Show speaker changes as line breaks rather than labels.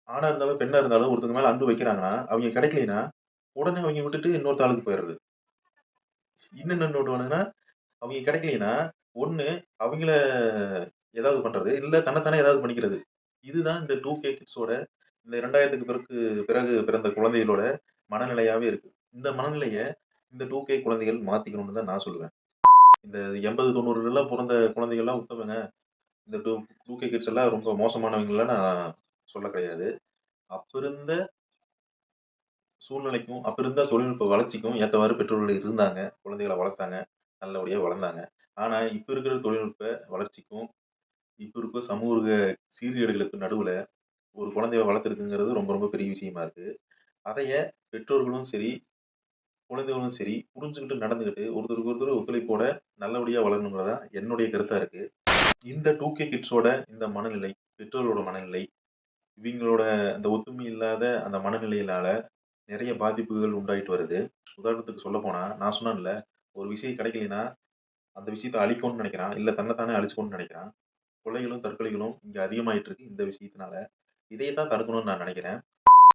ஆணா இருந்தாலும், பெண்ணா இருந்தாலும் ஒருத்தங்க மேல அன்பு வைக்கிறாங்கன்னா, அவைங்க கிடைக்கலைன்னா, உடனே அவைங்க விட்டுட்டு இன்னொருத்த ஆளுக்கு போயிறது. இன்னொன்னு என்ன பண்ணுவானுங்கன்னா, அவைங்க கிடைக்கலைன்னா, ஒண்ணு அவைங்கள ஏதாவது பண்றது, இல்ல தன்ன தானே ஏதாவது பண்ணிக்கிறது. இதுதான் இந்த 2கே கிட்ஸோட இந்த 2000க்கு பிறகு பிறந்த குழந்தைகளோட மனநிலையாவே இருக்கு. இந்த மனநிலைய இந்த 2கே குழந்தைகள் மாத்திக்கணும்னு தான் நான் சொல்லுவேன். இந்த 80, 90லாம் பொறந்த குழந்தைகள்லாம் உத்தமங்க. இந்த 2கே கிட்ஸ் எல்லாம் ரொம்ப மோசமானவங்கலாம் நான் சொல்ல கிடையாது. அப்ப இருந்த சூழ்நிலைக்கும், அப்ப இருந்த தொழில்நுட்ப வளர்ச்சிக்கும் ஏத்தவாறு பெற்றோர்கள் இருந்தாங்க. குழந்தைகள வளர்த்தாங்க. நல்லபடியா வளர்ந்தாங்க. ஆனா, இப்ப இருக்கிற தொழில்நுட்ப வளர்ச்சிக்கும், இப்ப இருக்க சமூக சீர்கேடுகளுக்கு நடுவுல ஒரு குழந்தைய வளர்த்துறதுங்கிறது ரொம்ப ரொம்ப பெரிய விஷயமா இருக்கு. அதைய பெற்றோர்களும் சரி, குழந்தைகளும் சரி புரிஞ்சுகிட்டு நடந்துகிட்டு ஒருத்தருக்கு ஒருத்தர் ஒத்துழைப்போட நல்லபடியா வளரணுங்கிறது தான் என்னுடைய கருத்தா இருக்கு. இந்த 2கே கிட்ஸோட இந்த மனநிலை, பெற்றோர்களோட மனநிலை, இவங்களோட அந்த ஒத்துமை இல்லாத அந்த மனநிலையினால நெறைய பாதிப்புகள் உண்டாயிட்டு வருது. உதாரணத்துக்கு சொல்லப்போனா, நான் சொன்னேன்ல, ஒரு விஷயம் கிடைக்கலைன்னா, அந்த விஷயத்த அழிக்கணும்னு நெனைக்கிறான். இல்ல தன்ன தானே அழிச்சுக்கணும்னு நெனைக்கிறான். கொலைகளும், தற்கொலைகளும் இங்க அதிகமாயிட்டு இருக்கு இந்த விஷயத்தினால. இதைய தான் தடுக்கணும்னு நான் நெனைக்கிறேன்.